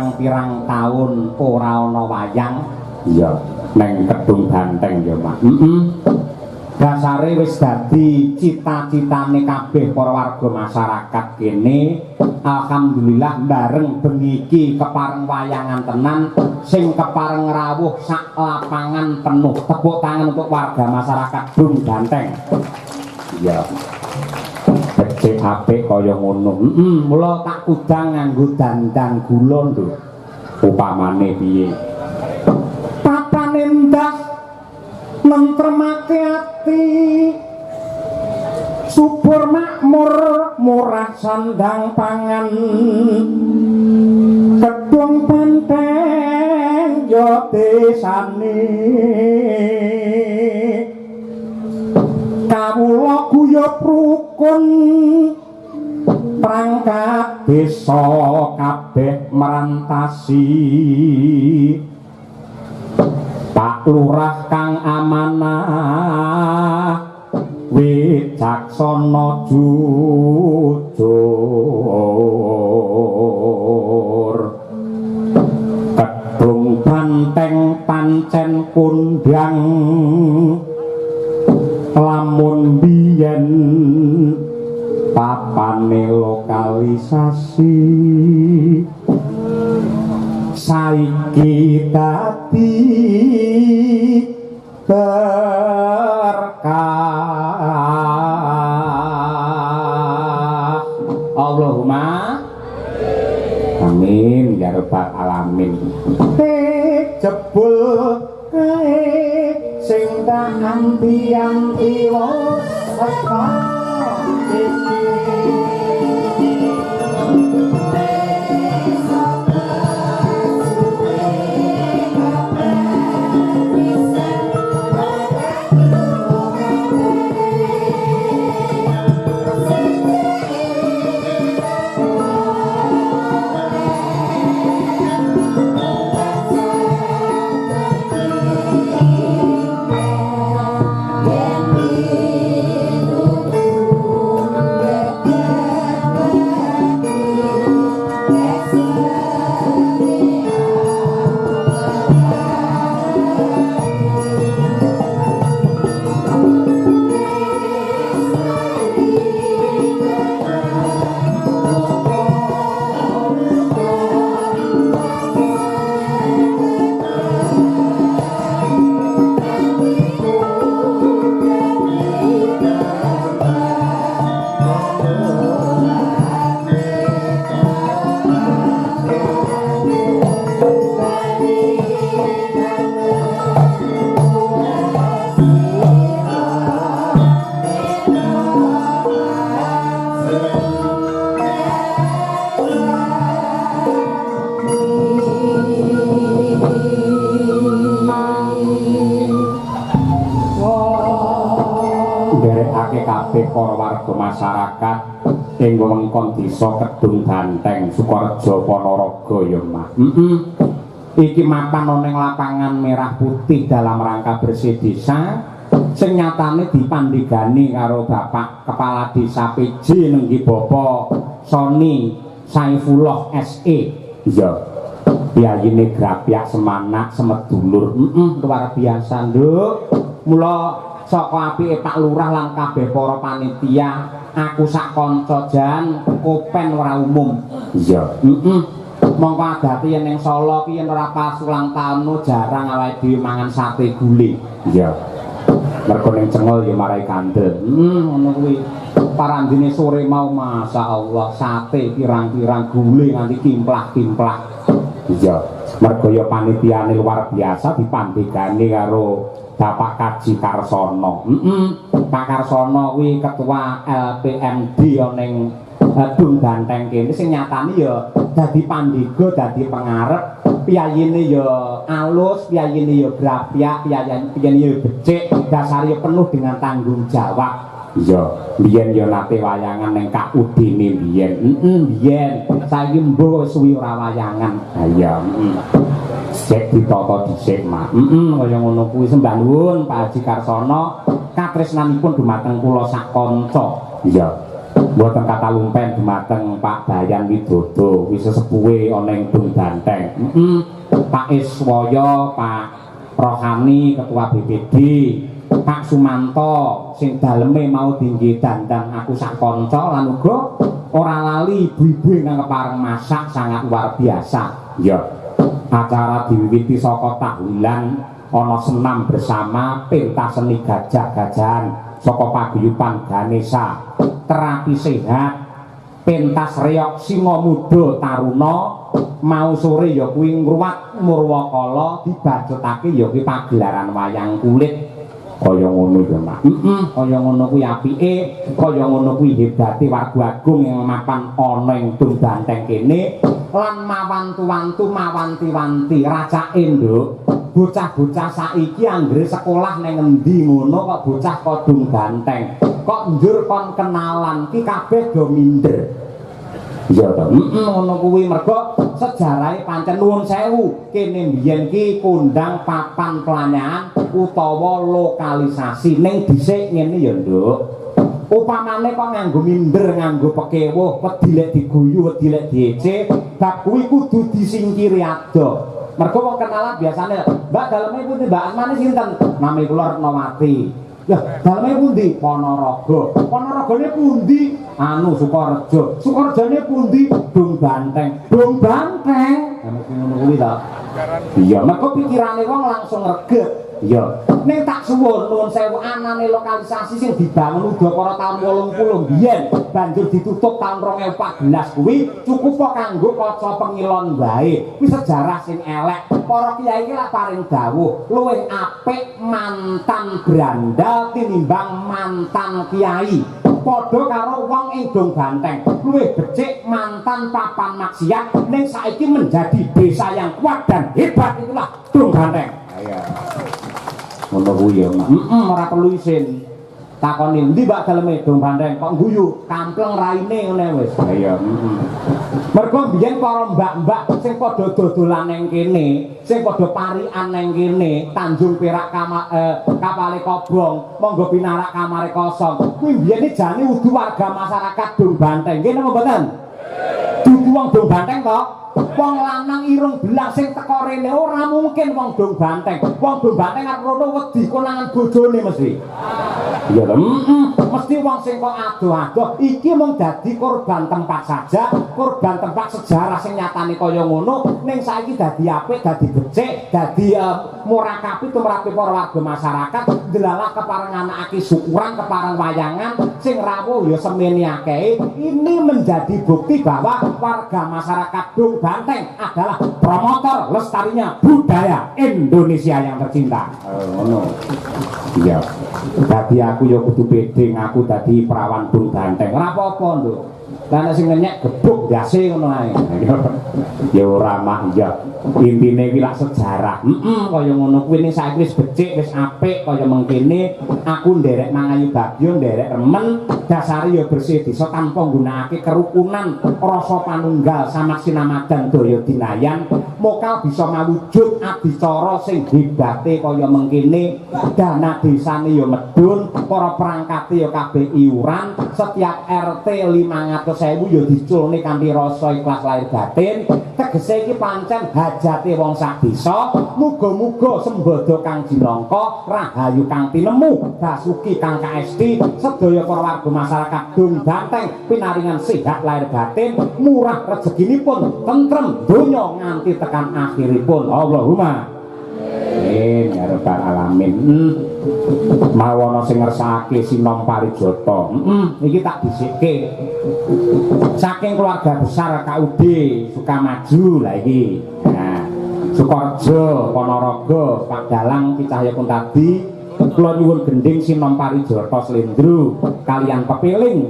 pirang-pirang taun ora ana wayang. Iya, neng Kedung Banteng ya, Mak. Heeh. Dasare wis dadi cita-citane kabeh para warga masyarakat kene. Alhamdulillah bareng bengi iki kepareng wayangan tenan sing kepareng rawuh sak lapangan penuh. Tepuk tangan untuk warga masyarakat Kedung Banteng. Iya. Becik apik kaya ngono. Mula tak kudang nganggo dandang gula lho. Upamane piye? Papane ndah nentremake ati. Subur makmur murah sandang pangan. Kedung Banteng yo desane. Kawula guyub rukun perangkat desa kabeh merantasi. Pak Lurah kang amanah wicaksana jujur. Kedung Banteng pancen kondang lamun biyen papane lokalisasi saiki dadi berkah. Allahumma amin ya rabbal alamin. Jebul kae sing anti-anti wong kabeh para warga masyarakat ing wewengkon desa Kedung Banteng Sukorejo Ponorogo ya Mak. Iki mapan ana ning lapangan merah putih dalam rangka bersih desa sing nyatane dipandhegani karo Bapak Kepala Desa PJ nenggi Bapak Soni Saifullah SE. Iya. Biyayine grapyak semanak semedulur. Luar biasa, Nduk. Mula saka apike Pak Lurah lan kabeh para panitia, aku sak kanca jan kopen ora umum. Iya. Mongko adate yen ning Solo ki yen ora pas ulang taun jarang awake dhewe mangan sate gule. Iya. Mergo ning Cengol ya marai kandel. Ngono kuwi. Parandine sore mau masyaallah sate pirang-pirang gule nganti kimplah-kimplah. Iya. Mergo ya panitiane luar biasa dipandhegani karo Bapak Kaji Karsono. Pak Karsono kuwi ketua LPMD ning Kedung Banteng kene sing nyatane ya dadi pandega, dadi pengarep, piyayine ya alus, piyayine ya grapyak, piyayine ya becik, dasare penuh dengan tanggung jawab. Iya, biyen ya nate wayangan ning Kakudine biyen. Biyen saiki mbuh suwi ora wayangan. Ha iya, Sik ditata dhisik, Mak. Kaya ngono kuwi sembah nuwun Pak Haji Karsono, katresnanipun dumateng kula sak kanca. Iya. Mboten kata lumpen dumateng Pak Bayan Widodo wis sepuhe ana ing Dung Banteng. Pak Iswaya, Pak Rohani Ketua BPD, Pak Sumanto sing daleme mau dingge dandan aku sak kanca lan uga ora lali ibu-ibu ingkang kepareng masak sangat luar biasa. Ya. Acara diwiwiti saka tahulan ana senam bersama pentas seni gajah-gajahan saka paguyuban Ganesha, terapi sehat, pentas reok singa muda taruna, mau sore ya kuwi ngruwat Murwakala dibajutake ya kuwi pagelaran wayang kulit. Kaya ngono ya, Mak. Kaya ngono kuwi apike, kaya ngono kuwi hebate warga agung yang mapan ana ing Dung Banteng kene lan mawantu-wantu mawanti-wanti racake, Nduk. Bocah-bocah saiki anggere sekolah ning endi ngono kok bocah kok Dung Banteng. Kok njur kon kenalan ki kabeh do minder. Iya to. Ngono kuwi mergo sejarahe pancen nuwun sewu kene mbiyen ki kondang papan pelanyakan utawa lokalisasi ning dhisik ngene ya, Nduk. Upamane kok nganggo minder, nganggo pekewuh, wedi lek diguyu, wedi lek diece, bab kuwi kudu disingkiri ado. Mergo wong kenalan biasane, Mbak daleme pundi, Mbak Asmane sinten? Nami kula Retnawati. Ya, daleme pundi? Ponorogo. Ponorogone pundi? Anu Sukorejo. Sukorejone pundi? Dung Banteng. Dung Banteng. Ngono kuwi ta. Iya, mergo pikirane wong langsung reget. Iya. Ning tak suwun nuwun sewu anane lokalisasi sing dibangun udakara taun 80 biyen banjur ditutup taun 2014 kuwi cukup kok kanggo kaca pengilon wae. Kuwi sejarah sing elek. Para kiai iki lak paring dawuh, luwih apik mantan brandal tinimbang mantan kiai. Padha karo wong ing Dung Banteng, luwih becik mantan papan maksiat ning saiki menjadi desa yang kuat dan hebat itulah Dung Banteng. Ayo. Ngono kuwi ya, Mak. Ora perlu isin. Takoni endi Mbak daleme Dung Banteng kok guyu, kampleng raine ngene wis. Iya, Mergo biyen para mbak-mbak sing padha dodolan ning kene, sing padha parikan ning kene, Tanjung Perak kapale kobong, monggo pinarak kamare kosong. Kuwi biyen jane udu warga masyarakat Dung Banteng. Nggih napa mboten? Dudu wong Dung Banteng kok. Wong lanang irung belang sing teko rene ora mungkin wong Dung Banteng. Wong Dung Banteng arep rono wedi konangan bojone mesti. Iya lho, mesti wong sing kok adoh-adoh iki mung dadi korban tempat saja, korban tempat sejarah sing nyatane kaya ngono, ning saiki dadi apik, dadi becik, dadi murakabi tumrape para warga masyarakat, delalah kepareng anakake syukuran, kepareng wayangan, sing rawuh ya semene akeh. Ini menjadi bukti bahwa warga masyarakat Dung Banteng adalah promotor lestarinya budaya Indonesia yang tercinta. Ngono. Iya. Dadi aku ya kudu pede ngaku dadi perawan Dung Banteng. Ora apa-apa, Nduk. Lah nek sing ngenyek gebuk ndase ngono ae. Ya ora mah iya. Intine iki lak sejarah. Kaya ngono kuwi ning saiki wis becik, wis apik kaya mengkene. Aku nderek mangayu bagyo, nderek remen, dasare ya bersih desa tanpa nggunakake kerukunan, rasa panunggal samak sinamadan daya dinayan. Mokal bisa mawujud adicara sing hebate kaya mengkene. Dana desane ya medun, para perangkate ya kabeh iuran, setiap RT 500.000 ya diculne kanthi rasa ikhlas lahir batin. Tegese iki pancen hajate wong sak desa. Muga-muga sembada kang jinangka, rahayu kang tinemu, basuki kang kaesti, sedaya para warga masyarakat Dung Banteng pinaringan sehat lahir batin, murah rezekinipun, tentrem donya nganti tekan akhiripun. Allahumma amin ya rabbal alamin. Mawana sing ngersakake Sinom Parijata. Iki tak dhisikke. Saking keluarga besar KUD Sukamaju lah iki. Nah, Sukorejo, Ponorogo, Pak Dalang, Ki Cahyakuntadi, kula nyuwun gending Sinom Parijata Slendro kaliyan pepiling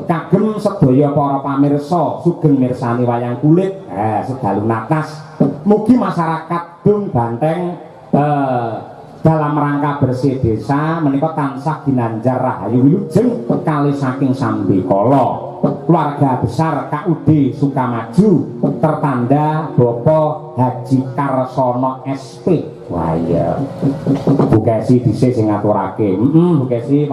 kagem sedaya para pamirsa sugeng mirsani wayang kulit sedalu natas. Mugi masyarakat Dung Banteng dalam rangka bersih desa menika tansah ginanjar rahayu wilujeng kalih saking sambikala. Keluarga besar KUD Sukamaju tertanda Bapak Haji Karsono SP. Wah iya. Bu Kesi dhisik sing ngaturake. Bu Kesi